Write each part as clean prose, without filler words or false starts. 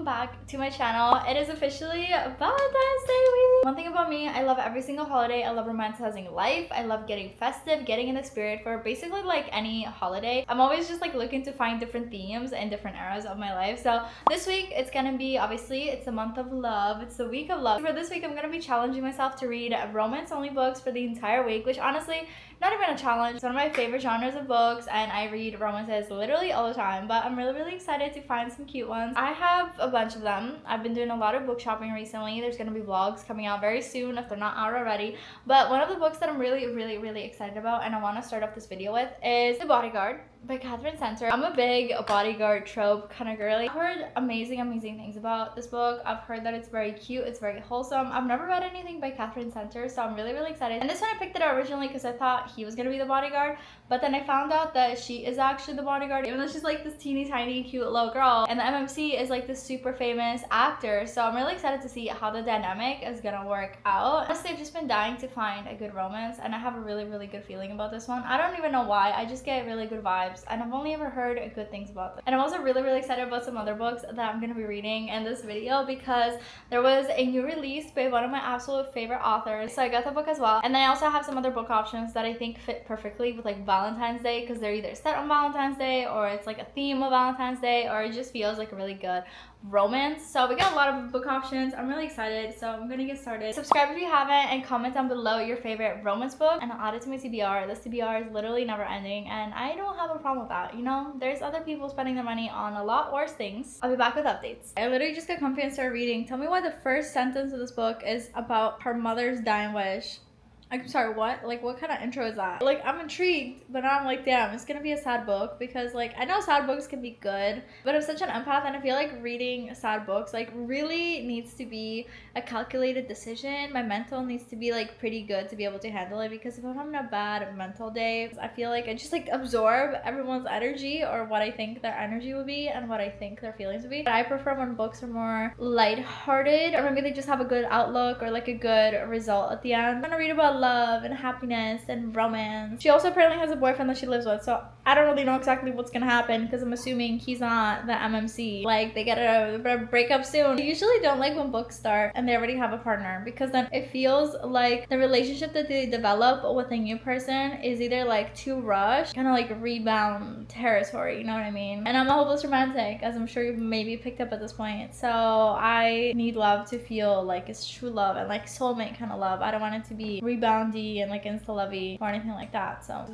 back to my channel. It is officially Valentine's Day week. One thing about me, I love every single holiday. I love romanticizing life. I love getting festive, getting in the spirit for basically like any holiday. I'm always just like looking to find different themes and different eras of my life. So this week it's gonna be, obviously it's the month of love. It's the week of love. For this week I'm gonna be challenging myself to read romance only books for the entire week, which honestly, not even a challenge. It's one of my favorite genres of books and I read romances literally all the time, but I'm really excited to find some cute ones. I have a bunch of them. I've been doing a lot of book shopping recently. There's gonna be vlogs coming out very soon if they're not out already. But one of the books that I'm really excited about and I want to start off this video with is The Bodyguard by Katherine Center. I'm a big bodyguard trope kind of girly. I've heard amazing things about this book. I've heard that it's very cute, it's very wholesome. I've never read anything by Katherine Center, so I'm really excited. And this one I picked it up originally because I thought he was gonna be the bodyguard, but then I found out that she is actually the bodyguard, even though she's like this teeny tiny cute little girl, and the MMC is like this super famous actor. So I'm really excited to see how the dynamic is gonna work out. Honestly, I've just been dying to find a good romance and I have a really good feeling about this one. I don't even know why, I just get really good vibes and I've only ever heard good things about them. And I'm also really excited about some other books that I'm gonna be reading in this video because there was a new release by one of my absolute favorite authors, so I got the book as well. And then I also have some other book options that I think fit perfectly with like Valentine's Day, because they're either set on Valentine's Day or it's like a theme of Valentine's Day, or it just feels like a really good romance. So we got a lot of book options. I'm really excited, so I'm gonna get started. Subscribe if you haven't and comment down below your favorite romance book and I'll add it to my TBR. This TBR is literally never ending and I don't have a problem with that. You know, there's other people spending their money on a lot worse things. I'll be back with updates. I literally just got comfy and started reading. Tell me why the first sentence of this book is about her mother's dying wish. I'm sorry, what? Like, what kind of intro is that? Like, I'm intrigued, but now I'm like, damn, it's gonna be a sad book because, like, I know sad books can be good, but I'm such an empath and I feel like reading sad books, like, really needs to be a calculated decision. My mental needs to be, like, pretty good to be able to handle it, because if I'm having a bad mental day, I feel like I just, like, absorb everyone's energy or what I think their energy would be and what I think their feelings would be. But I prefer when books are more lighthearted, or maybe they just have a good outlook or, like, a good result at the end. I'm gonna read about love and happiness and romance. She also apparently has a boyfriend that she lives with, so I don't really know exactly what's gonna happen because I'm assuming he's not the MMC. Like, they get a breakup soon. I usually don't like when books start and they already have a partner, because then it feels like the relationship that they develop with a new person is either like too rushed, kind of like rebound territory, you know what I mean? And I'm a hopeless romantic, as I'm sure you've maybe picked up at this point, so I need love to feel like it's true love and like soulmate kind of love. I don't want it to be reboundy and like insta-lovey or anything like that. So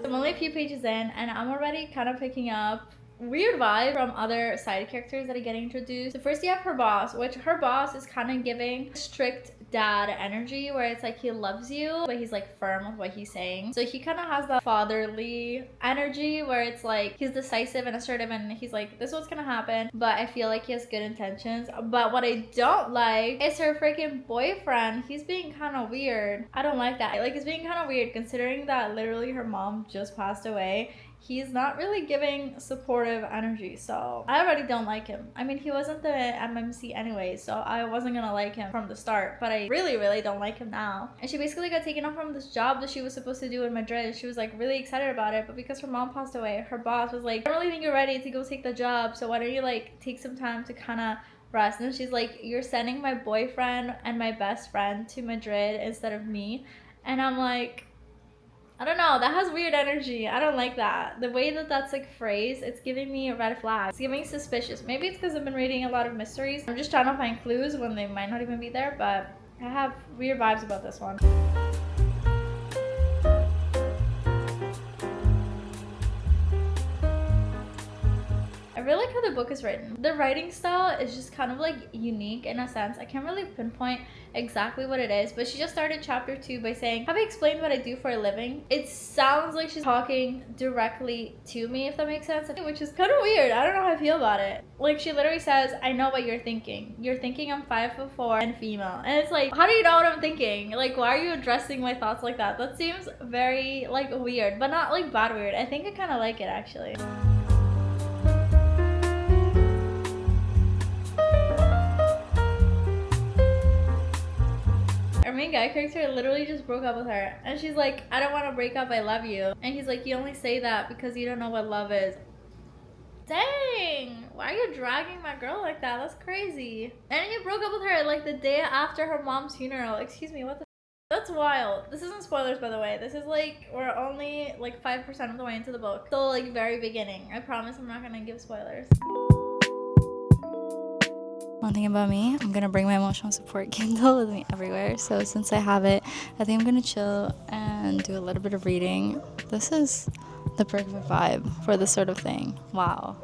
I'm only a few pages in and I'm already kind of picking up weird vibe from other side characters that are getting introduced. So first you have her boss, which her boss is kind of giving strict dad energy, where it's like he loves you but he's like firm with what he's saying. So he kind of has that fatherly energy where it's like he's decisive and assertive and he's like, this is what's gonna happen, but I feel like he has good intentions. But what I don't like is her freaking boyfriend. He's being kind of weird. I don't like that. Like, it's being kind of weird considering that literally her mom just passed away. He's not really giving supportive energy, so I already don't like him. I mean, he wasn't the MMC anyway, so I wasn't gonna like him from the start, but I really don't like him now. And she basically got taken off from this job that she was supposed to do in Madrid. She was like really excited about it, but because her mom passed away, her boss was like, I don't really think you're ready to go take the job, so why don't you like take some time to kind of rest? And she's like, you're sending my boyfriend and my best friend to Madrid instead of me. And I'm like, I don't know, that has weird energy. I don't like that. The way that that's like phrased, it's giving me a red flag. It's giving suspicious. Maybe it's because I've been reading a lot of mysteries. I'm just trying to find clues when they might not even be there, but I have weird vibes about this one. I really like how the book is written. The writing style is just kind of like unique in a sense. I can't really pinpoint exactly what it is, but she just started chapter 2 by saying, have I explained what I do for a living? It sounds like she's talking directly to me, if that makes sense, which is kind of weird. I don't know how I feel about it. Like, she literally says, I know what you're thinking. You're thinking I'm 5'4" and female. And it's like, how do you know what I'm thinking? Like, why are you addressing my thoughts like that? That seems very like weird, but not like bad weird. I think I kind of like it actually. main guy character literally just broke up with her. And she's like, I don't want to break up, I love you. And he's like, you only say that because you don't know what love is. Dang, why are you dragging my girl like that? That's crazy. And he broke up with her like the day after her mom's funeral. Excuse me, what the that's wild. This isn't spoilers, by the way. This is like, we're only like 5% of the way into the book. So like very beginning. I promise I'm not gonna give spoilers. One thing about me, I'm gonna bring my emotional support Kindle with me everywhere. So since I have it, I think I'm gonna chill and do a little bit of reading. This is the perfect vibe for this sort of thing. Wow.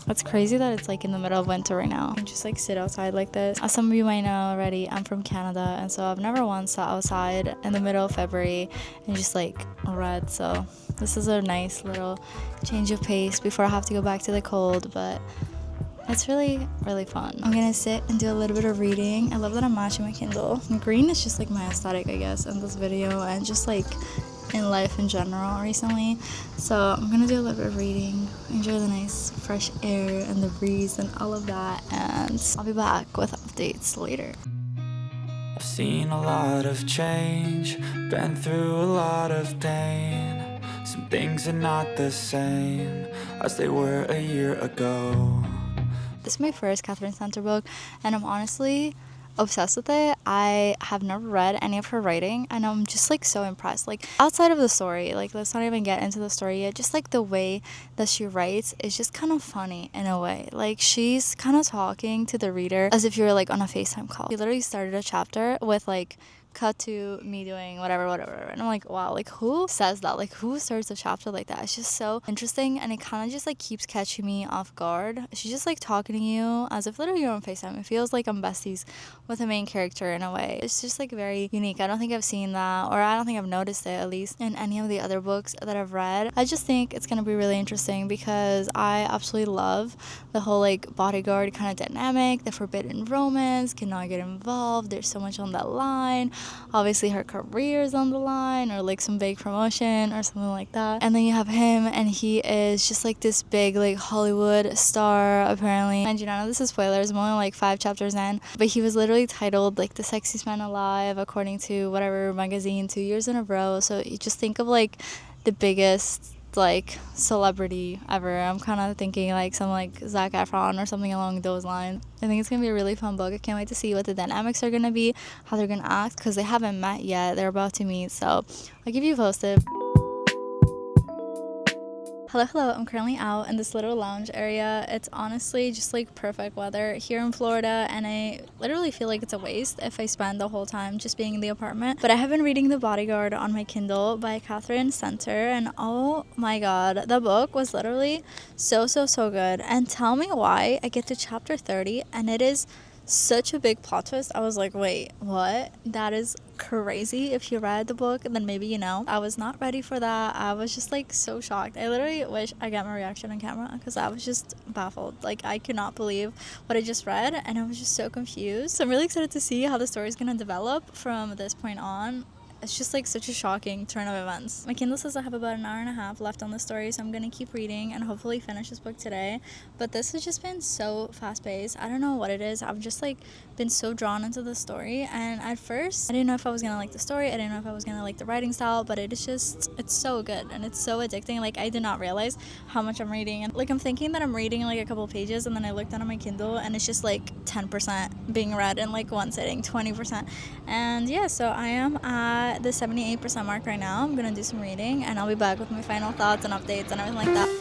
It's crazy that it's like in the middle of winter right now. I can just like sit outside like this. As some of you might know already, I'm from Canada, and so I've never once sat outside in the middle of February and just like read. So this is a nice little change of pace before I have to go back to the cold, but it's really, really fun. I'm gonna sit and do a little bit of reading. I love that I'm matching my Kindle. Green is just like my aesthetic, I guess, in this video and just like in life in general recently. So I'm gonna do a little bit of reading, enjoy the nice fresh air and the breeze and all of that, and I'll be back with updates later. I've seen a lot of change, been through a lot of pain. Some things are not the same as they were a year ago. This is my first Katherine Center book, and I'm honestly obsessed with it. I have never read any of her writing, and I'm just like so impressed. Like outside of the story, like let's not even get into the story yet, just like the way that she writes is just kind of funny in a way. Like she's kind of talking to the reader as if you're like on a FaceTime call. She literally started a chapter with like cut to me doing whatever, and I'm like, wow, like who says that? Like who starts a chapter like that? It's just so interesting, and it kind of just like keeps catching me off guard. She's just like talking to you as if literally you're on FaceTime. It feels like I'm besties with the main character in a way. It's just like very unique. I don't think I've seen that, or I don't think I've noticed it at least in any of the other books that I've read. I just think it's gonna be really interesting because I absolutely love the whole like bodyguard kind of dynamic. The forbidden romance cannot get involved. There's so much on that line. Obviously her career's on the line, or like some big promotion or something like that. And then you have him, and he is just like this big like Hollywood star apparently. And you know, this is spoilers, I'm only like 5 chapters in, but he was literally titled like the sexiest man alive according to whatever magazine 2 years in a row. So you just think of like the biggest like celebrity ever. I'm kind of thinking like some like Zac Efron or something along those lines. I think it's gonna be a really fun book. I can't wait to see what the dynamics are gonna be, how they're gonna act, because they haven't met yet. They're about to meet, so I'll keep you posted. Hello, I'm currently out in this little lounge area. It's honestly just like perfect weather here in Florida, and I literally feel like it's a waste if I spend the whole time just being in the apartment. But I have been reading The Bodyguard on my Kindle by Katherine Center, and oh my god, the book was literally so good. And tell me why I get to chapter 30 and it is such a big plot twist. I was like, wait, what? That is crazy. If you read the book, then maybe you know. I was not ready for that. I was just like so shocked. I literally wish I got my reaction on camera because I was just baffled. Like I could not believe what I just read, and I was just so confused. So I'm really excited to see how the story is going to develop from this point on. It's just like such a shocking turn of events. My Kindle says I have about an hour and a half left on the story, so I'm gonna keep reading and hopefully finish this book today. But this has just been so fast-paced. I don't know what it is. I've just like been so drawn into the story, and at first I didn't know if I was gonna like the story. I didn't know if I was gonna like the writing style, but it is just, it's so good and it's so addicting. Like I did not realize how much I'm reading, and like I'm thinking that I'm reading like a couple pages, and then I looked down on my Kindle and it's just like 10% being read in like one sitting, 20%. And yeah, so I am at the 78% mark right now. I'm gonna do some reading and I'll be back with my final thoughts and updates and everything like that.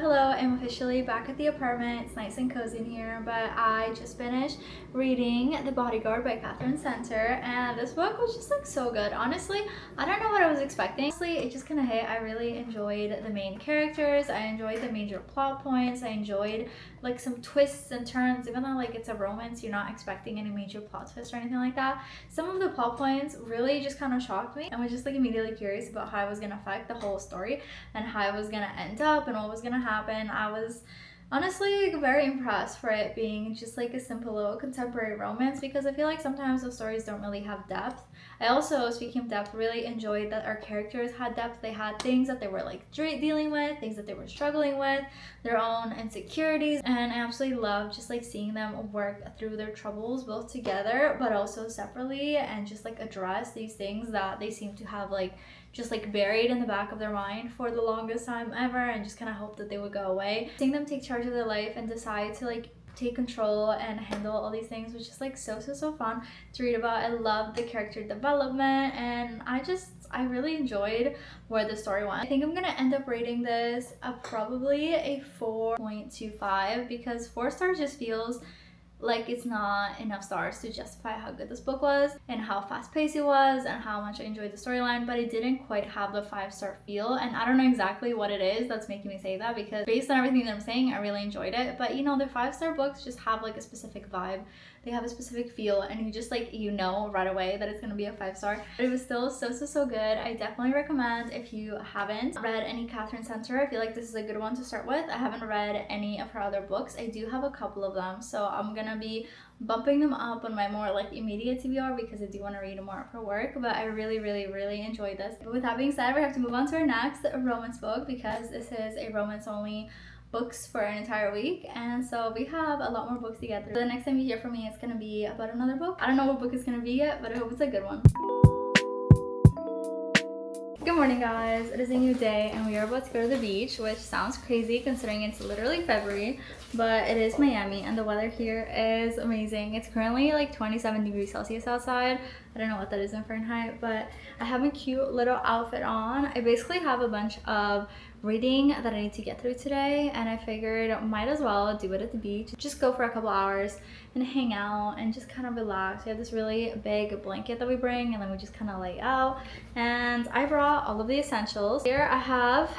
Hello, I'm officially back at the apartment. It's nice and cozy in here, but I just finished reading The Bodyguard by Katherine Center, and this book was just like so good. Honestly, I don't know what I was expecting. Honestly, it just kind of hit. I really enjoyed the main characters. I enjoyed the major plot points. I enjoyed like some twists and turns. Even though like it's a romance, you're not expecting any major plot twists or anything like that. Some of the plot points really just kind of shocked me, and was just like immediately curious about how it was gonna affect the whole story and how it was gonna end up and what was gonna happen. I was Honestly, very impressed for it being just like a simple little contemporary romance, because I feel like sometimes the stories don't really have depth. I also, speaking of depth, really enjoyed that our characters had depth. They had things that they were like dealing with, things that they were struggling with, their own insecurities, and I absolutely love just like seeing them work through their troubles both together but also separately, and just like address these things that they seem to have like just like buried in the back of their mind for the longest time ever, and just kind of hope that they would go away. Seeing them take charge of their life and decide to like take control and handle all these things was just like so fun to read about. I love the character development, and I really enjoyed where the story went. I think I'm gonna end up rating this probably a 4.25, because 4 stars just feels like it's not enough stars to justify how good this book was and how fast-paced it was and how much I enjoyed the storyline, but it didn't quite have the 5-star feel. And I don't know exactly what it is that's making me say that, because based on everything that I'm saying, I really enjoyed it. But you know, the 5-star books just have like a specific vibe, they have a specific feel, and you just like, you know right away that it's gonna be a 5-star. But it was still so good. I definitely recommend, if you haven't read any Katherine Center, I feel like this is a good one to start with. I haven't read any of her other books. I do have a couple of them, so I'm gonna be bumping them up on my more like immediate TBR, because I do want to read more of her work. But I really enjoyed this. But with that being said, we have to move on to our next romance book, because this is a romance only books for an entire week, and so we have a lot more books to get through. The next time you hear from me, it's gonna be about another book. I don't know what book it's gonna be yet, but I hope it's a good one. Good morning, guys. It is a new day and we are about to go to the beach, which sounds crazy considering it's literally February, but it is Miami and the weather here is amazing. It's currently like 27 degrees Celsius outside. I don't know what that is in Fahrenheit, but I have a cute little outfit on. I basically have a bunch of reading that I need to get through today, and I figured might as well do it at the beach. Just go for a couple hours and hang out and just kind of relax. We have this really big blanket that we bring, and then we just kind of lay out. And I brought all of the essentials. Here I have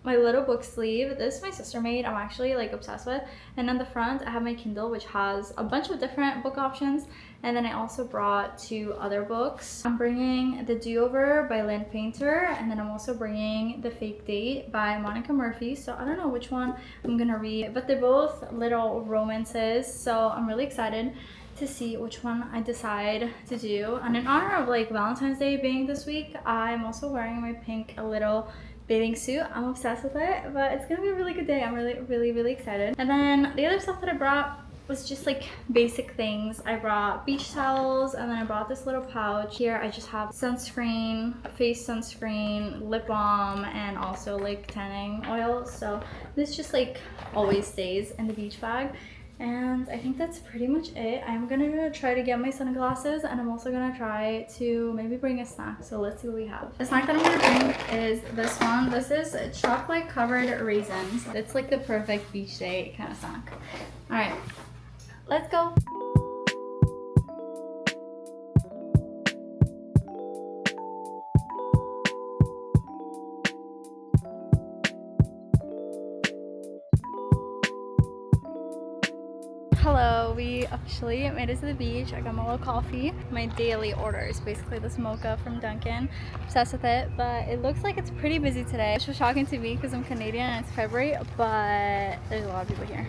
my little book sleeve. This my sister made. I'm actually like obsessed with. And on the front I have my Kindle, which has a bunch of different book options. And then I also brought 2 other books. I'm bringing The Do-Over by Lynn Painter, and then I'm also bringing The Fake Date by Monica Murphy. So I don't know which one I'm gonna read, but they're both little romances, so I'm really excited to see which one I decide to do. And in honor of like Valentine's Day being this week, I'm also wearing my pink little bathing suit. I'm obsessed with it, but it's gonna be a really good day. I'm really excited. And then the other stuff that I brought was just like basic things. I brought beach towels, and then I brought this little pouch. Here I just have sunscreen, face sunscreen, lip balm, and also like tanning oil. So this just like always stays in the beach bag. And I think that's pretty much it. I'm gonna try to get my sunglasses, and I'm also gonna try to maybe bring a snack. So let's see what we have. The snack that I'm gonna bring is this one. This is chocolate covered raisins. It's like the perfect beach day kind of snack. All right, let's go. Hello, we officially made it to the beach. I got my little coffee. My daily order is basically this mocha from Dunkin'. Obsessed with it, but it looks like it's pretty busy today. Which was shocking to me because I'm Canadian and it's February, but there's a lot of people here.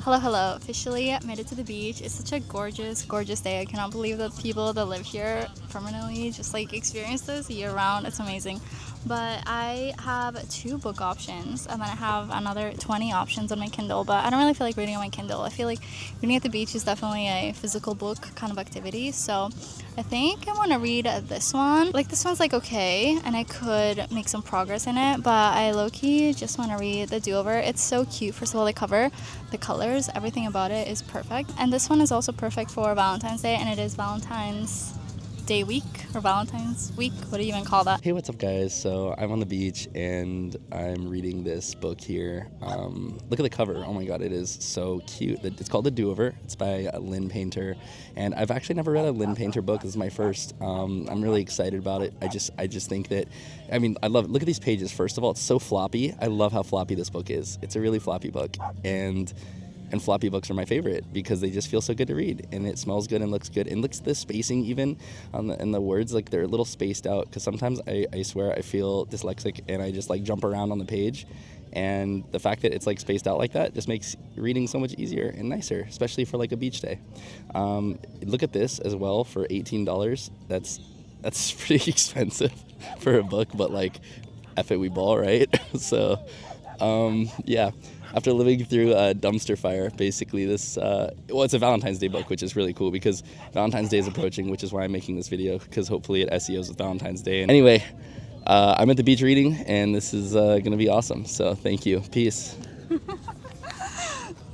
Hello, officially made it to the beach. It's such a gorgeous day. I cannot believe that people that live here permanently just like experience this year round. It's amazing. But I have 2 book options, and then I have another 20 options on my Kindle, but I don't really feel like reading on my Kindle. I feel like reading at the beach is definitely a physical book kind of activity, so I think I want to read this one. Like, this one's like okay, and I could make some progress in it, but I low-key just want to read The Do-Over. It's so cute. First of all, the cover, the colors, everything about it is perfect, and this one is also perfect for Valentine's Day, and it is Valentine's Day week, or Valentine's week, what do you even call that? Hey, what's up, guys? So I'm on the beach and I'm reading this book here. Look at the cover. Oh my god, it is so cute. It's called The Do-Over. It's by Lynn Painter, and I've actually never read a Lynn Painter book. This is my first. I'm really excited about it. I just think that, I mean, I love it. Look at these pages. First of all, it's so floppy. I love how floppy this book is. It's a really floppy book, and And floppy books are my favorite because they just feel so good to read, and it smells good and looks good. And looks the spacing even on the words, like they're a little spaced out, because sometimes I swear I feel dyslexic and I just like jump around on the page. And the fact that it's like spaced out like that just makes reading so much easier and nicer, especially for like a beach day. Look at this as well for $18. That's pretty expensive for a book, but like, F it, we ball, right? So, yeah. After living through a dumpster fire, basically this, it's a Valentine's Day book, which is really cool because Valentine's Day is approaching, which is why I'm making this video, because hopefully it SEOs with Valentine's Day. And anyway, I'm at the beach reading, and this is going to be awesome. So thank you. Peace.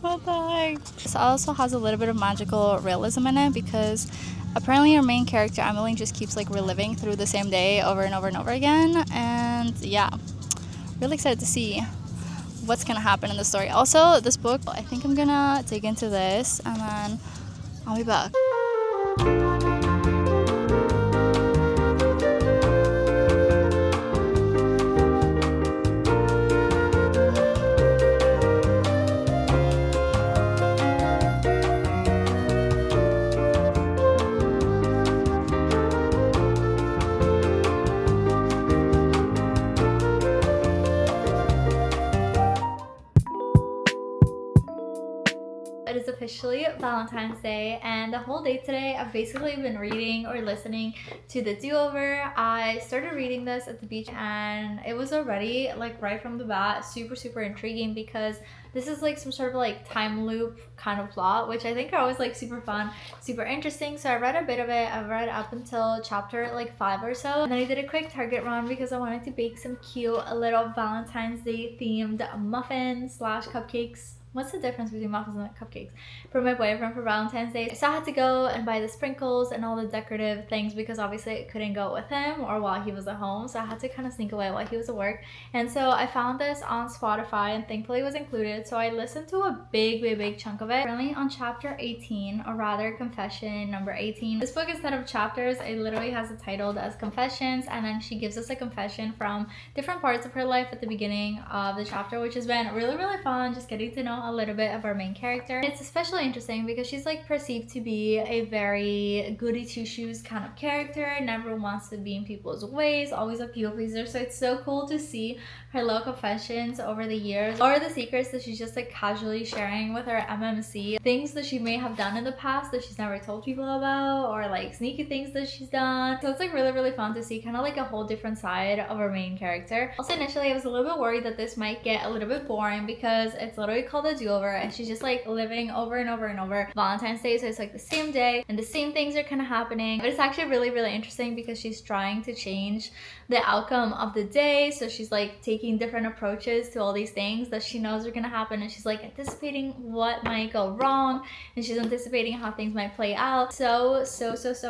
Bye-bye. This also has a little bit of magical realism in it because apparently our main character, Emily, just keeps like reliving through the same day over and over and over again. And yeah, really excited to see what's gonna happen in the story. Also, this book, I think I'm gonna dig into this and then I'll be back. It is officially Valentine's Day, and the whole day today I've basically been reading or listening to The Do-Over. I started reading this at the beach and it was already like right from the bat super intriguing because this is like some sort of like time loop kind of plot, which I think are always like super fun, super interesting. So I read a bit of it. I read up until chapter like 5 or so, and then I did a quick Target run because I wanted to bake some cute little Valentine's Day themed muffins slash cupcakes. What's the difference between muffins and cupcakes? For my boyfriend for Valentine's Day. So I had to go and buy the sprinkles and all the decorative things because obviously it couldn't go with him or while he was at home. So I had to kind of sneak away while he was at work. And so I found this on Spotify and thankfully it was included. So I listened to a big chunk of it. Currently on chapter 18, or rather confession number 18. This book, instead of chapters, it literally has it titled as Confessions, and then she gives us a confession from different parts of her life at the beginning of the chapter, which has been really fun, just getting to know a little bit of our main character. It's especially interesting because she's like perceived to be a very goody two-shoes kind of character, never wants to be in people's ways, always a people pleaser. So it's so cool to see her little confessions over the years, or the secrets that she's just like casually sharing with her MMC, things that she may have done in the past that she's never told people about, or like sneaky things that she's done. So it's like really fun to see kind of like a whole different side of our main character. Also, initially I was a little bit worried that this might get a little bit boring because it's literally called A Do-Over and she's just like living over and over Valentine's Day. So it's like the same day and the same things are kind of happening, but it's actually really interesting because she's trying to change the outcome of the day. So she's like taking different approaches to all these things that she knows are gonna happen, and she's like anticipating what might go wrong, and she's anticipating how things might play out. So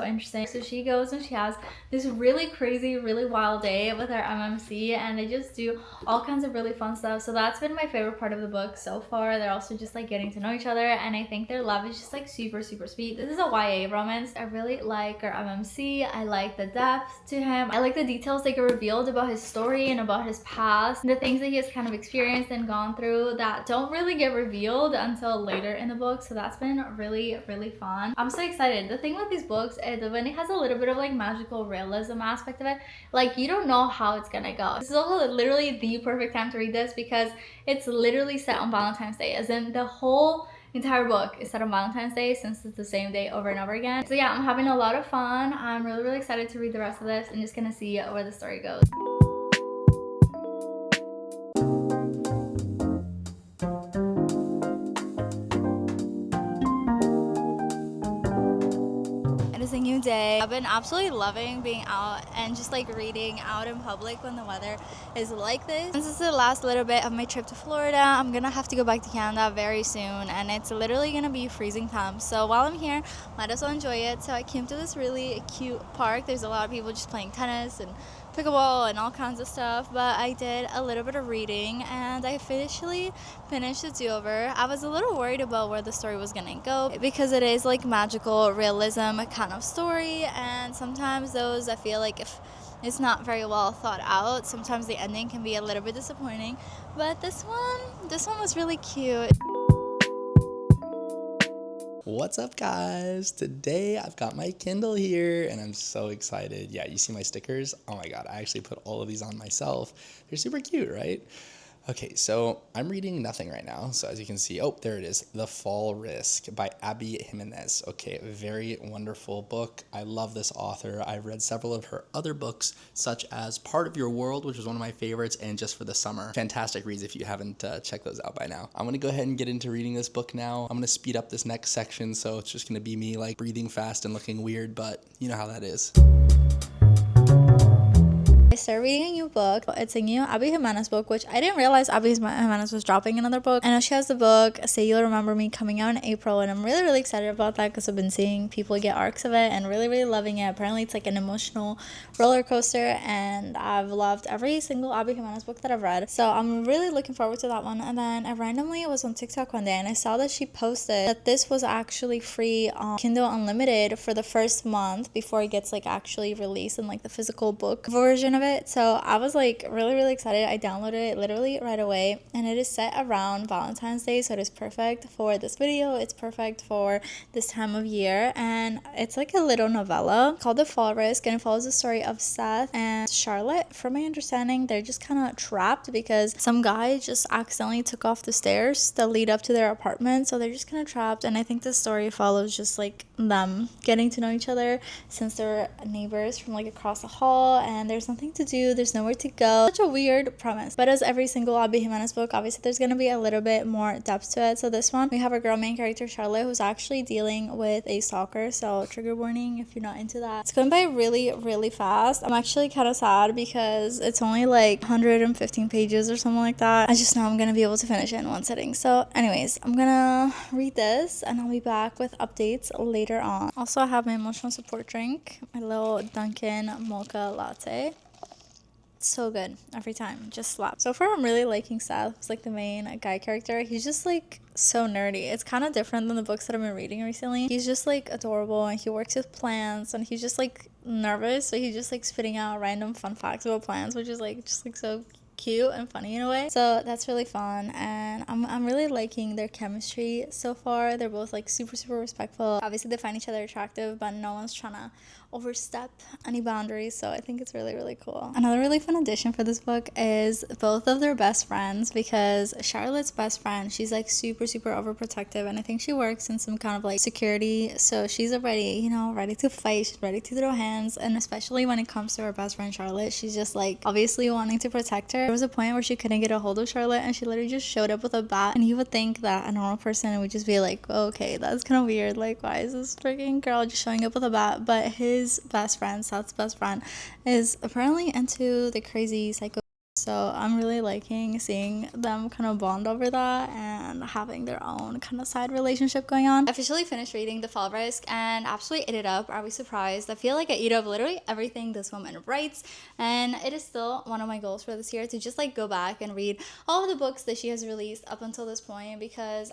interesting. So she goes and she has this really crazy, really wild day with her MMC, and they just do all kinds of really fun stuff. So that's been my favorite part of the book so far. They're also just like getting to know each other, and I think their love is just like super sweet. This is a YA romance. I really like her MMC. I like the depth to him. I like the details that get revealed about his story and about his past, the things that he has kind of experienced and gone through that don't really get revealed until later in the book. So that's been really fun. I'm so excited. The thing with these books is that when it has a little bit of like magical realism aspect of it, like you don't know how it's gonna go. This is also literally the perfect time to read this because it's literally set on Valentine's Day, as in the whole entire book is set on Valentine's Day since it's the same day over and over again. So yeah, I'm having a lot of fun. I'm really excited to read the rest of this and just gonna see where the story goes. A new day. I've been absolutely loving being out and just like reading out in public when the weather is like this. This is the last little bit of my trip to Florida. I'm gonna have to go back to Canada very soon, and it's literally gonna be freezing temps. So while I'm here, might as well enjoy it. So I came to this really cute park. There's a lot of people just playing tennis and pickleball and all kinds of stuff, but I did a little bit of reading and I officially finished The Do-Over. I was a little worried about where the story was gonna go because it is like magical realism kind of story, and sometimes those, I feel like if it's not very well thought out, sometimes the ending can be a little bit disappointing, but this one was really cute. What's up, guys? Today I've got my Kindle here and I'm so excited. Yeah, you see my stickers? Oh my god, I actually put all of these on myself. They're super cute, right? Okay, so I'm reading nothing right now. So as you can see, oh, there it is. The Fall Risk by Abby Jimenez. Okay, very wonderful book. I love this author. I've read several of her other books, such as Part of Your World, which was one of my favorites, and Just for the Summer. Fantastic reads if you haven't checked those out by now. I'm gonna go ahead and get into reading this book now. I'm gonna speed up this next section, so it's just gonna be me like breathing fast and looking weird, but you know how that is. I started reading a new book. It's a new Abby Jimenez book, which I didn't realize Abby Jimenez was dropping another book. I know she has the book Say You'll Remember Me coming out in April, and I'm really excited about that because I've been seeing people get arcs of it and really loving it. Apparently it's like an emotional roller coaster, and I've loved every single Abby Jimenez book that I've read, so I'm really looking forward to that one. And then I randomly was on TikTok one day and I saw that she posted that this was actually free on Kindle Unlimited for the first month before it gets like actually released in like the physical book version of it. So I was like really excited. I downloaded it literally right away, and it is set around Valentine's Day, so it is perfect for this video. It's perfect for this time of year, and it's like a little novella called The Fall Risk, and it follows the story of Seth and Charlotte. From my understanding, they're just kind of trapped because some guy just accidentally took off the stairs that lead up to their apartment, so they're just kind of trapped. And I think the story follows just like them getting to know each other since they're neighbors from like across the hall, and there's nothing to do, there's nowhere to go. Such a weird premise, but as every single Abby Jimenez book, obviously there's gonna be a little bit more depth to it. So this one, we have our girl main character Charlotte, who's actually dealing with a stalker, so trigger warning if you're not into that. It's going by really fast. I'm actually kind of sad because it's only like 115 pages or something like that. I just know I'm gonna be able to finish it in one sitting. So anyways, I'm gonna read this and I'll be back with updates later on. Also, I have my emotional support drink, my little Dunkin' mocha latte. So good every time, just slaps. So far I'm really liking Seth. He's like the main guy character. He's just like so nerdy. It's kind of different than the books that I've been reading recently. He's just like adorable, and he works with plants, and he's just like nervous, so he's just like spitting out random fun facts about plants, which is like just like so cute and funny in a way. So that's really fun, and I'm really liking their chemistry so far. They're both like super respectful. Obviously they find each other attractive, but no one's trying to overstep any boundaries, so I think it's really cool. Another really fun addition for this book is both of their best friends, because Charlotte's best friend, she's like super overprotective, and I think she works in some kind of like security, so she's already, you know, ready to fight, she's ready to throw hands. And especially when it comes to her best friend Charlotte, she's just like obviously wanting to protect her. There was a point where she couldn't get a hold of Charlotte, and she literally just showed up with a bat, and you would think that a normal person would just be like, oh, okay, that's kind of weird, like why is this freaking girl just showing up with a bat? But his best friend, Seth's best friend, is apparently into the crazy psycho. So I'm really liking seeing them kind of bond over that and having their own kind of side relationship going on. I officially finished reading The Fall Risk and absolutely ate it up. Are we surprised? I feel like I eat up literally everything this woman writes, and it is still one of my goals for this year to just like go back and read all of the books that she has released up until this point, because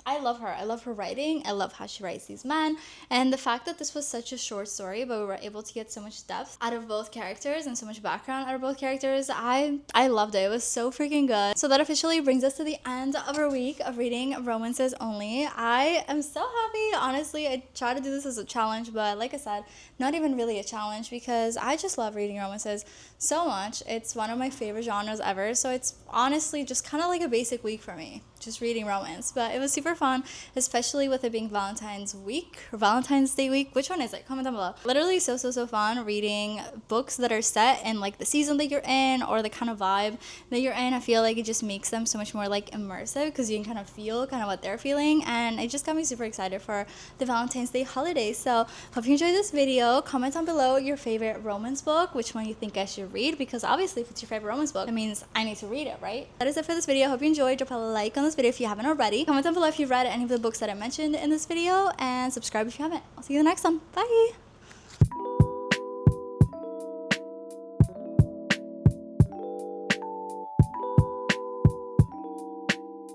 I love her. I love her writing. I love how she writes these men. And the fact that this was such a short story, but we were able to get so much depth out of both characters and so much background out of both characters, I loved it. It was so freaking good. So that officially brings us to the end of our week of reading romances only. I am so happy. Honestly, I try to do this as a challenge, but like I said, not even really a challenge, because I just love reading romances so much. It's one of my favorite genres ever. So it's honestly just kind of like a basic week for me, just reading romance. But it was super fun, especially with it being Valentine's week or Valentine's Day week. Which one is it? Comment down below. Literally so fun reading books that are set in like the season that you're in or the kind of vibe that you're in. I feel like it just makes them so much more like immersive, because you can kind of feel kind of what they're feeling, and it just got me super excited for the Valentine's Day holiday. So hope you enjoyed this video. Comment down below your favorite romance book, which one you think I should read, because obviously if it's your favorite romance book, that means I need to read it, right? That is it for this video. Hope you enjoyed. Drop a like on this video if you haven't already. Comment down below if you've read any of the books that I mentioned in this video, and subscribe if you haven't. I'll see you in the next one. Bye!